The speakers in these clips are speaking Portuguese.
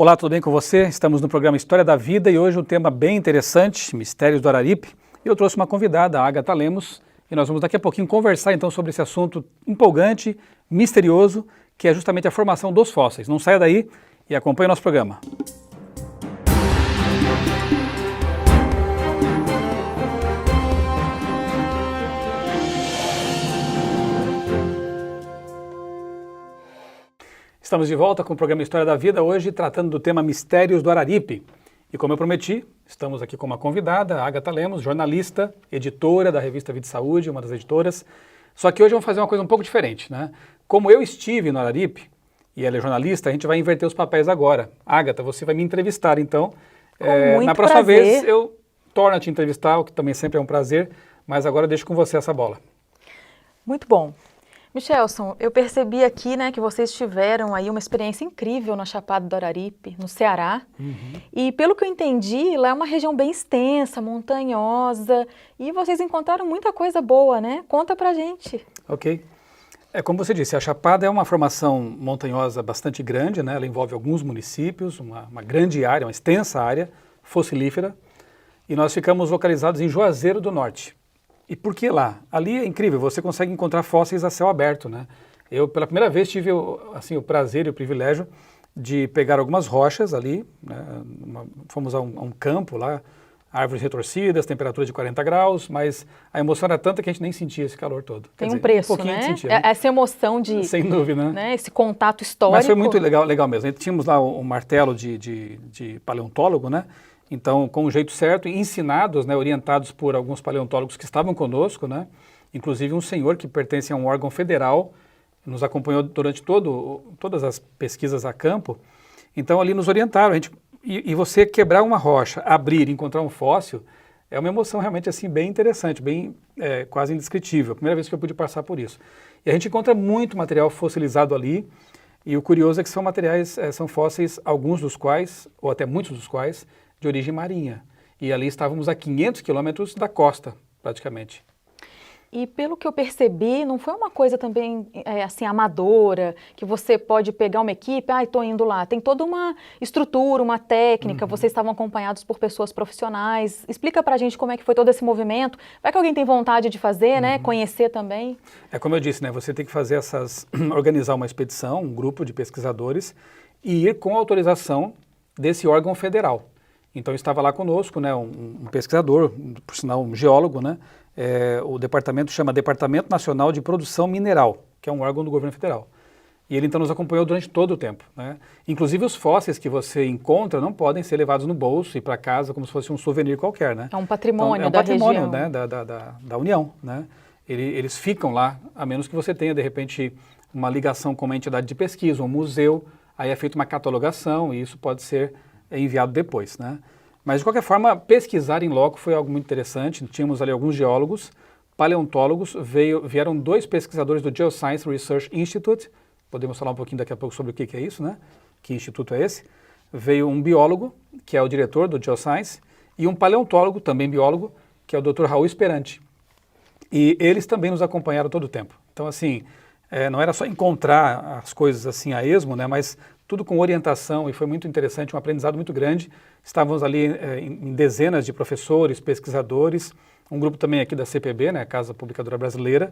Olá, tudo bem com você? Estamos no programa História da Vida e hoje um tema bem interessante, Mistérios do Araripe. Eu trouxe uma convidada, a Agatha Lemos, e nós vamos daqui a pouquinho conversar então sobre esse assunto empolgante, misterioso, que é justamente a formação dos fósseis. Não saia daí e acompanhe o nosso programa. Estamos de volta com o programa História da Vida, hoje tratando do tema Mistérios do Araripe. E como eu prometi, estamos aqui com uma convidada, a Agatha Lemos, jornalista, editora da revista Vida e Saúde, uma das editoras. Só que hoje vamos fazer uma coisa um pouco diferente, né? Como eu estive no Araripe, e ela é jornalista, a gente vai inverter os papéis agora. Agatha, você vai me entrevistar, então. Na próxima vez eu torno a te entrevistar, o que também sempre é um prazer, mas agora eu deixo com você essa bola. Muito bom. Michelson, eu percebi aqui, né, que vocês tiveram aí uma experiência incrível na Chapada do Araripe, no Ceará. E pelo que eu entendi, lá é uma região bem extensa, montanhosa, e vocês encontraram muita coisa boa, né? Conta pra gente. Ok. Como você disse, a Chapada é uma formação montanhosa bastante grande, né? Ela envolve alguns municípios, uma grande área, uma extensa área fossilífera, e nós ficamos localizados em Juazeiro do Norte. E por que lá? Ali é incrível, você consegue encontrar fósseis a céu aberto, né? Eu, pela primeira vez, tive assim, o prazer e o privilégio de pegar algumas rochas ali, né? Fomos a um campo lá, árvores retorcidas, temperatura de 40 graus, mas a emoção era tanta que a gente nem sentia esse calor todo. Tem um preço, né? Sentia, né? Essa emoção de... Sem dúvida, né? Esse contato histórico. Mas foi muito legal mesmo. Tínhamos lá o martelo de paleontólogo, né? Então, com o jeito certo, ensinados, né, orientados por alguns paleontólogos que estavam conosco, né, inclusive um senhor que pertence a um órgão federal, nos acompanhou durante todas as pesquisas a campo. Então, ali nos orientaram. E você quebrar uma rocha, abrir e encontrar um fóssil, é uma emoção realmente assim, bem interessante, bem quase indescritível. A primeira vez que eu pude passar por isso. E a gente encontra muito material fossilizado ali, e o curioso é que são materiais, são fósseis, alguns dos quais, ou até muitos dos quais, de origem marinha. E ali estávamos a 500 quilômetros da costa, praticamente. E pelo que eu percebi, não foi uma coisa também assim amadora, que você pode pegar uma equipe, estou indo lá. Tem toda uma estrutura, uma técnica, vocês estavam acompanhados por pessoas profissionais. Explica pra gente como é que foi todo esse movimento. Vai que alguém tem vontade de fazer, né? Conhecer também. Como eu disse, né? Você tem que fazer organizar uma expedição, um grupo de pesquisadores, e ir com autorização desse órgão federal. Então estava lá conosco, né, um pesquisador, por sinal um geólogo, né, o departamento chama Departamento Nacional de Produção Mineral, que é um órgão do governo federal. E ele então nos acompanhou durante todo o tempo, né. Inclusive os fósseis que você encontra não podem ser levados no bolso e para casa como se fosse um souvenir qualquer, né. É um patrimônio então, da região. É um patrimônio, né, da União, né. Eles ficam lá, a menos que você tenha de repente uma ligação com uma entidade de pesquisa, um museu, aí é feita uma catalogação e isso pode ser enviado depois, né? Mas, de qualquer forma, pesquisar em loco foi algo muito interessante. Tínhamos ali alguns geólogos, paleontólogos, vieram 2 pesquisadores do Geoscience Research Institute, podemos falar um pouquinho daqui a pouco sobre o que é isso, né? Que instituto é esse? Veio um biólogo, que é o diretor do Geoscience, e um paleontólogo, também biólogo, que é o Dr. Raul Esperanti. E eles também nos acompanharam todo o tempo. Então, assim, não era só encontrar as coisas assim a esmo, né? Mas tudo com orientação, e foi muito interessante, um aprendizado muito grande. Estávamos ali em dezenas de professores, pesquisadores, um grupo também aqui da CPB, né, Casa Publicadora Brasileira,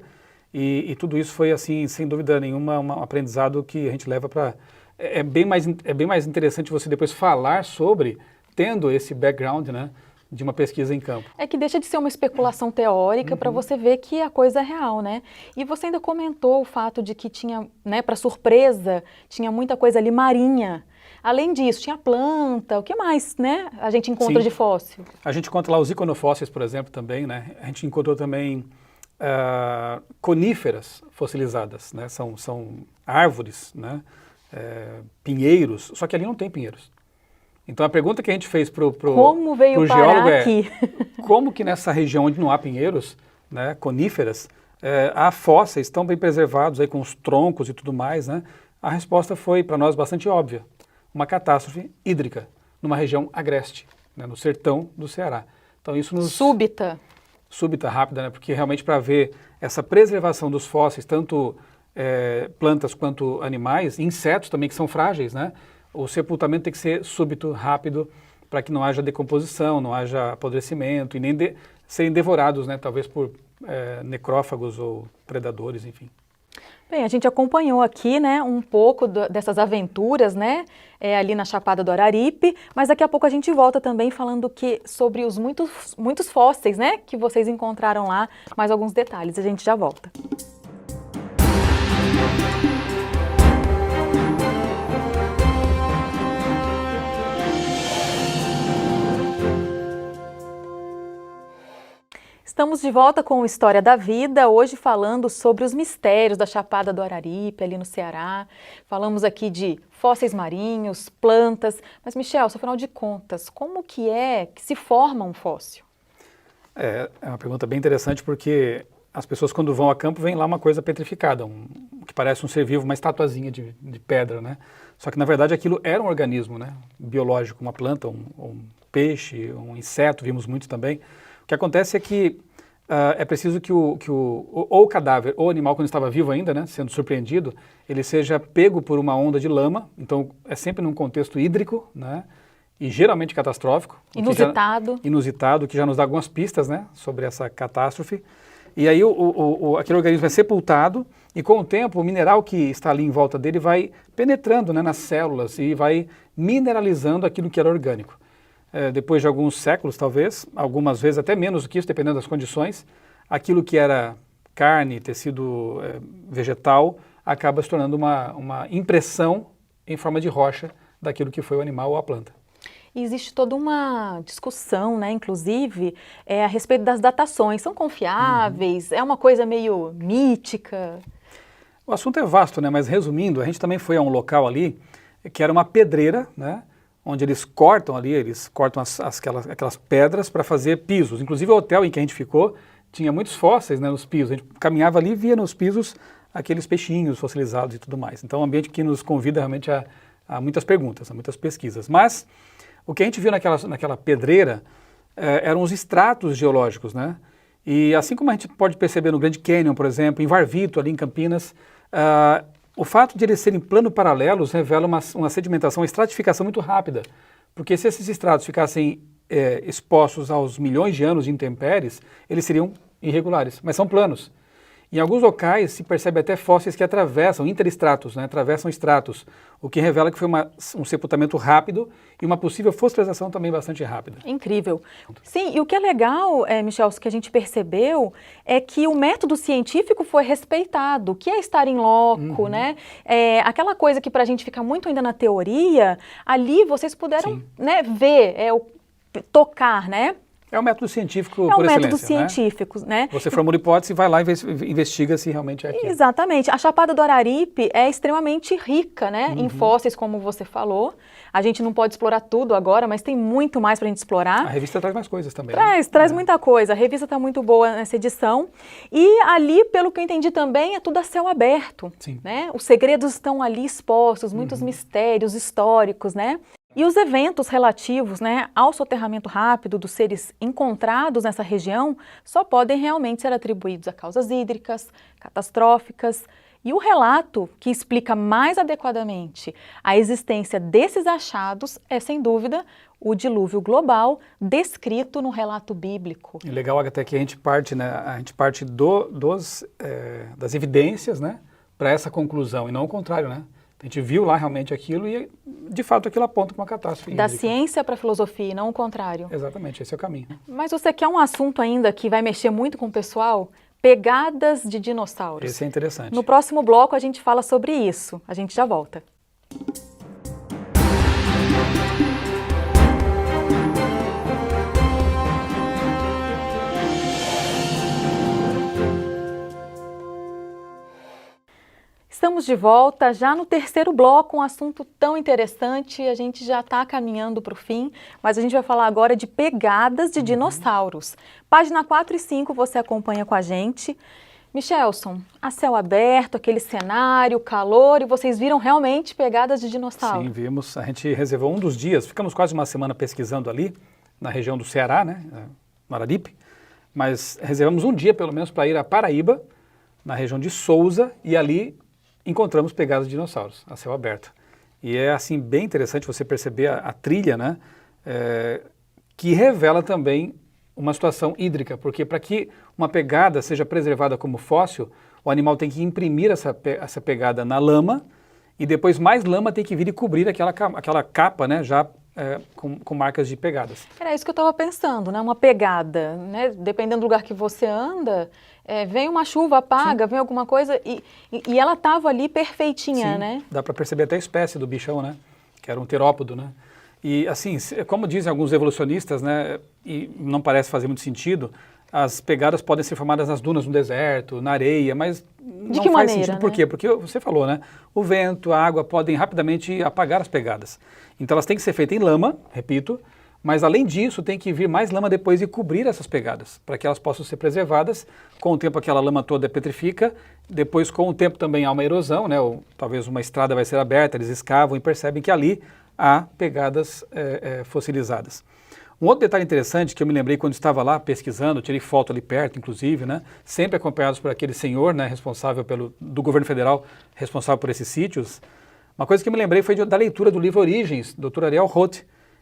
e tudo isso foi, assim, sem dúvida nenhuma, um aprendizado que a gente leva para... É bem mais interessante você depois falar sobre, tendo esse background, né, de uma pesquisa em campo. É que deixa de ser uma especulação teórica para você ver que a coisa é real, né? E você ainda comentou o fato de que tinha, né, para surpresa, tinha muita coisa ali marinha. Além disso, tinha planta, o que mais, né, a gente encontra de fóssil? A gente encontra lá os iconofósseis, por exemplo, também, né? A gente encontrou também coníferas fossilizadas, né? São árvores, né? Pinheiros, só que ali não tem pinheiros. Então a pergunta que a gente fez para o geólogo aqui? Como que nessa região onde não há pinheiros, né, coníferas, há fósseis tão bem preservados aí com os troncos e tudo mais, né? A resposta foi para nós bastante óbvia, uma catástrofe hídrica numa região agreste, né, no sertão do Ceará. Então isso nos... Súbita, rápida, né? Porque realmente para ver essa preservação dos fósseis, tanto plantas quanto animais, insetos também que são frágeis, né? o sepultamento tem que ser súbito, rápido, para que não haja decomposição, não haja apodrecimento e nem serem devorados, né, talvez por necrófagos ou predadores, enfim. Bem, a gente acompanhou aqui, né, um pouco dessas aventuras, né, ali na Chapada do Araripe, mas daqui a pouco a gente volta também falando sobre os muitos fósseis, né, que vocês encontraram lá, mais alguns detalhes, a gente já volta. Estamos de volta com História da Vida, hoje falando sobre os mistérios da Chapada do Araripe, ali no Ceará. Falamos aqui de fósseis marinhos, plantas, mas Michel, afinal de contas, como que se forma um fóssil? É uma pergunta bem interessante porque as pessoas quando vão a campo veem lá uma coisa petrificada, que parece um ser vivo, uma estatuazinha de pedra, né? Só que na verdade aquilo era um organismo, né, biológico, uma planta, um peixe, um inseto, vimos muito também. O que acontece é que é preciso que o cadáver ou o animal, quando estava vivo ainda, né, sendo surpreendido, ele seja pego por uma onda de lama, então é sempre num contexto hídrico, né, e geralmente catastrófico. Inusitado, que já nos dá algumas pistas, né, sobre essa catástrofe. E aí aquele organismo é sepultado e com o tempo o mineral que está ali em volta dele vai penetrando, né, nas células e vai mineralizando aquilo que era orgânico. Depois de alguns séculos, talvez, algumas vezes até menos do que isso, dependendo das condições, aquilo que era carne, tecido vegetal, acaba se tornando uma impressão em forma de rocha daquilo que foi o animal ou a planta. E existe toda uma discussão, né, inclusive, a respeito das datações. São confiáveis? É uma coisa meio mítica? O assunto é vasto, né, mas resumindo, a gente também foi a um local ali que era uma pedreira, né, onde eles cortam aquelas pedras para fazer pisos. Inclusive o hotel em que a gente ficou tinha muitos fósseis, né, nos pisos. A gente caminhava ali e via nos pisos aqueles peixinhos fossilizados e tudo mais. Então é um ambiente que nos convida realmente a muitas perguntas, a muitas pesquisas. Mas o que a gente viu naquela pedreira eram os estratos geológicos, né? E assim como a gente pode perceber no Grand Canyon, por exemplo, em Varvito, ali em Campinas, o fato de eles serem plano paralelos revela uma sedimentação, uma estratificação muito rápida, porque se esses estratos ficassem expostos aos milhões de anos de intempéries, eles seriam irregulares, mas são planos. Em alguns locais se percebe até fósseis que atravessam interestratos, né, atravessam estratos, o que revela que foi um sepultamento rápido e uma possível fossilização também bastante rápida. Incrível. Sim, e o que é legal, Michel, que a gente percebeu é que o método científico foi respeitado, que é estar em loco, né? Aquela coisa que para a gente fica muito ainda na teoria, ali vocês puderam, né, ver, tocar, né? É um método científico por excelência, É um método científico, né? Você formula uma hipótese e vai lá e investiga se realmente é aquilo. Exatamente. A Chapada do Araripe é extremamente rica, né, em fósseis, como você falou. A gente não pode explorar tudo agora, mas tem muito mais para a gente explorar. A revista traz mais coisas também. Traz muita coisa. A revista está muito boa nessa edição. E ali, pelo que eu entendi também, é tudo a céu aberto. Sim. Né? Os segredos estão ali expostos, muitos mistérios históricos, né? E os eventos relativos, né, ao soterramento rápido dos seres encontrados nessa região só podem realmente ser atribuídos a causas hídricas, catastróficas. E o relato que explica mais adequadamente a existência desses achados é, sem dúvida, o dilúvio global descrito no relato bíblico. É legal até que a gente parte, né, das evidências, né, para essa conclusão, e não o contrário, né? A gente viu lá realmente aquilo e, de fato, aquilo aponta para uma catástrofe. Da ciência para a filosofia, e não o contrário. Exatamente, esse é o caminho. Mas você quer um assunto ainda que vai mexer muito com o pessoal? Pegadas de dinossauros. Esse é interessante. No próximo bloco a gente fala sobre isso. A gente já volta. Estamos de volta, já no terceiro bloco, um assunto tão interessante, a gente já está caminhando para o fim, mas a gente vai falar agora de pegadas de dinossauros. Página 4 e 5 você acompanha com a gente. Michelson, a céu aberto, aquele cenário, calor, e vocês viram realmente pegadas de dinossauro? Sim, vimos. A gente reservou um dos dias, ficamos quase uma semana pesquisando ali, na região do Ceará, né, no Araripe, mas reservamos um dia pelo menos para ir a Paraíba, na região de Sousa, e ali encontramos pegadas de dinossauros, a céu aberto. E é assim bem interessante você perceber a trilha, né, que revela também uma situação hídrica, porque para que uma pegada seja preservada como fóssil, o animal tem que imprimir essa pegada na lama e depois mais lama tem que vir e cobrir aquela capa, né, já com marcas de pegadas. Era isso que eu estava pensando, né? Uma pegada, né? Dependendo do lugar que você anda, vem uma chuva, apaga, vem alguma coisa e ela estava ali perfeitinha, Sim, né? dá para perceber até a espécie do bichão, né? Que era um terópodo, né? E assim, como dizem alguns evolucionistas, né? E não parece fazer muito sentido, as pegadas podem ser formadas nas dunas no deserto, na areia, mas não que faz maneira, sentido. né? Por quê? Porque você falou, né? O vento, a água podem rapidamente apagar as pegadas. Então elas têm que ser feitas em lama, repito, mas além disso tem que vir mais lama depois e cobrir essas pegadas, para que elas possam ser preservadas. Com o tempo aquela lama toda petrifica, depois com o tempo também há uma erosão, né? Ou talvez uma estrada vai ser aberta, eles escavam e percebem que ali há pegadas fossilizadas. Um outro detalhe interessante que eu me lembrei quando estava lá pesquisando, tirei foto ali perto, inclusive, né, sempre acompanhados por aquele senhor, né, responsável do governo federal, responsável por esses sítios. Uma coisa que eu me lembrei foi da leitura do livro Origens, do Dr. Ariel Roth,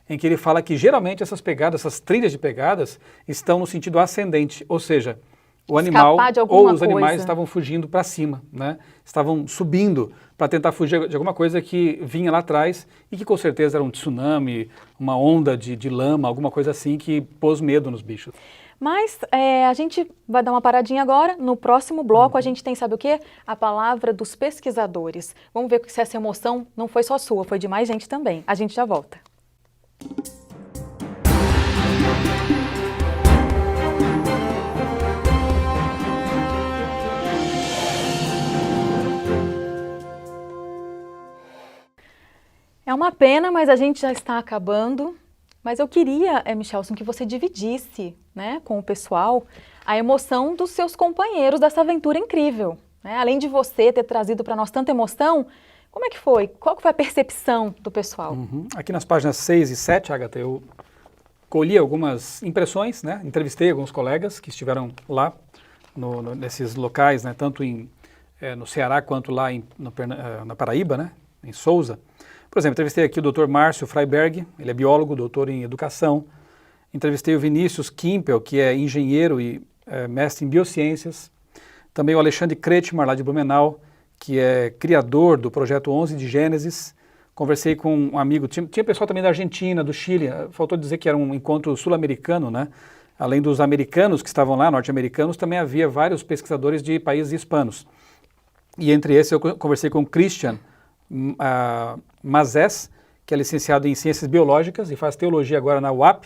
em que ele fala que geralmente essas pegadas, essas trilhas de pegadas, estão no sentido ascendente, ou seja, o animal ou os animais estavam fugindo para cima, né? Estavam subindo para tentar fugir de alguma coisa que vinha lá atrás e que com certeza era um tsunami, uma onda de lama, alguma coisa assim que pôs medo nos bichos. Mas a gente vai dar uma paradinha agora. No próximo bloco a gente tem, sabe o quê? A palavra dos pesquisadores. Vamos ver se essa emoção não foi só sua, foi de mais gente também. A gente já volta. É uma pena, mas a gente já está acabando. Mas eu queria, Michelson, que você dividisse, né, com o pessoal a emoção dos seus companheiros dessa aventura incrível, né? Além de você ter trazido para nós tanta emoção, como é que foi? Qual que foi a percepção do pessoal? Aqui nas páginas 6 e 7, Agatha, eu colhi algumas impressões, né? Entrevistei alguns colegas que estiveram lá nesses locais, né? Tanto no Ceará quanto lá na Paraíba, né? Em Sousa. Por exemplo, entrevistei aqui o Dr. Márcio Freiberg, ele é biólogo, doutor em educação. Entrevistei o Vinícius Kimpel, que é engenheiro e mestre em biociências. Também o Alexandre Kretschmar, lá de Blumenau, que é criador do projeto 11 de Gênesis. Conversei com um amigo, tinha pessoal também da Argentina, do Chile, faltou dizer que era um encontro sul-americano, né? Além dos americanos que estavam lá, norte-americanos, também havia vários pesquisadores de países hispanos. E entre esses eu conversei com o Christian Mazés, que é licenciado em Ciências Biológicas e faz teologia agora na UAP,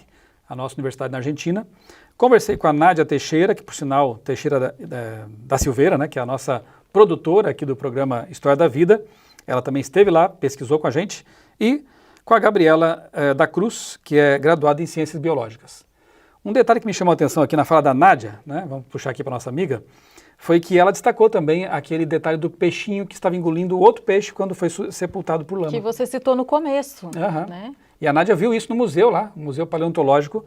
a nossa universidade na Argentina. Conversei com a Nádia Teixeira, que por sinal, Teixeira da Silveira, né, que é a nossa produtora aqui do programa História da Vida. Ela também esteve lá, pesquisou com a gente. E com a Gabriela da Cruz, que é graduada em Ciências Biológicas. Um detalhe que me chamou a atenção aqui na fala da Nádia, né, vamos puxar aqui para nossa amiga, foi que ela destacou também aquele detalhe do peixinho que estava engolindo outro peixe quando foi sepultado por lama. Que você citou no começo, né? E a Nádia viu isso no museu lá, no Museu Paleontológico,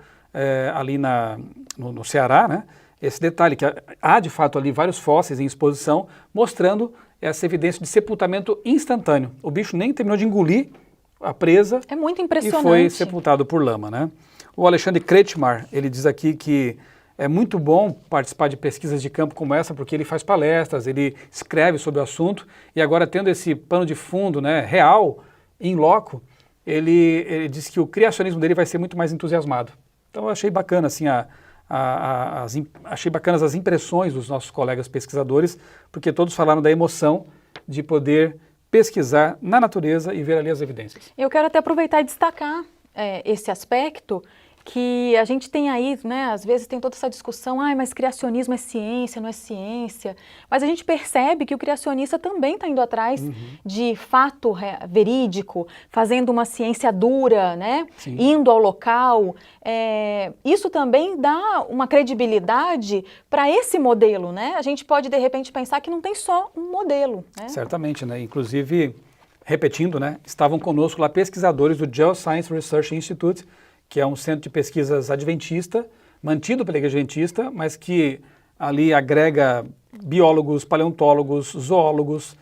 ali no Ceará, né? Esse detalhe, que há de fato ali vários fósseis em exposição, mostrando essa evidência de sepultamento instantâneo. O bicho nem terminou de engolir a presa. É muito impressionante. E foi sepultado por lama, né? O Alexandre Kretschmar, ele diz aqui que é muito bom participar de pesquisas de campo como essa, porque ele faz palestras, ele escreve sobre o assunto, e agora tendo esse pano de fundo, né, real, in loco, ele diz que o criacionismo dele vai ser muito mais entusiasmado. Então eu achei bacana, assim, achei bacanas as impressões dos nossos colegas pesquisadores, porque todos falaram da emoção de poder pesquisar na natureza e ver ali as evidências. Eu quero até aproveitar e destacar esse aspecto, que a gente tem aí, né, às vezes tem toda essa discussão, mas criacionismo é ciência, não é ciência, mas a gente percebe que o criacionista também está indo atrás de fato verídico, fazendo uma ciência dura, né, indo ao local, isso também dá uma credibilidade para esse modelo, né, a gente pode de repente pensar que não tem só um modelo, né? Certamente, né, inclusive, repetindo, né, estavam conosco lá pesquisadores do Geoscience Research Institute, que é um centro de pesquisas adventista, mantido pela Igreja Adventista, mas que ali agrega biólogos, paleontólogos, zoólogos,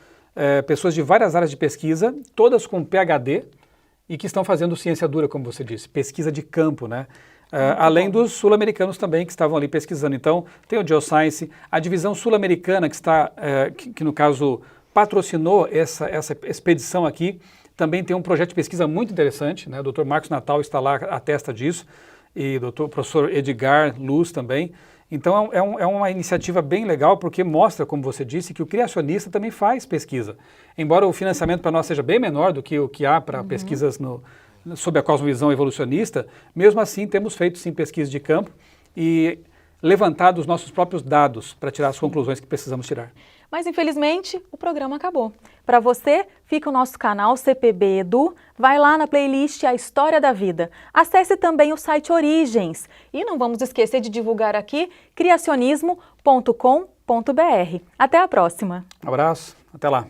pessoas de várias áreas de pesquisa, todas com PhD, e que estão fazendo ciência dura, como você disse, pesquisa de campo, né? Além dos sul-americanos também que estavam ali pesquisando. Então, tem o Geoscience, a divisão sul-americana que no caso patrocinou essa expedição aqui, também tem um projeto de pesquisa muito interessante, né? O Dr. Marcos Natal está lá, atesta disso, e o professor Edgar Luz também. Então é uma iniciativa bem legal porque mostra, como você disse, que o criacionista também faz pesquisa. Embora o financiamento para nós seja bem menor do que o que há para pesquisas sob a cosmovisão evolucionista, mesmo assim temos feito sim pesquisa de campo e levantado os nossos próprios dados para tirar as conclusões que precisamos tirar. Mas infelizmente o programa acabou. Para você, fica o nosso canal CPB Edu, vai lá na playlist A História da Vida. Acesse também o site Origens e não vamos esquecer de divulgar aqui criacionismo.com.br. Até a próxima. Um abraço, até lá.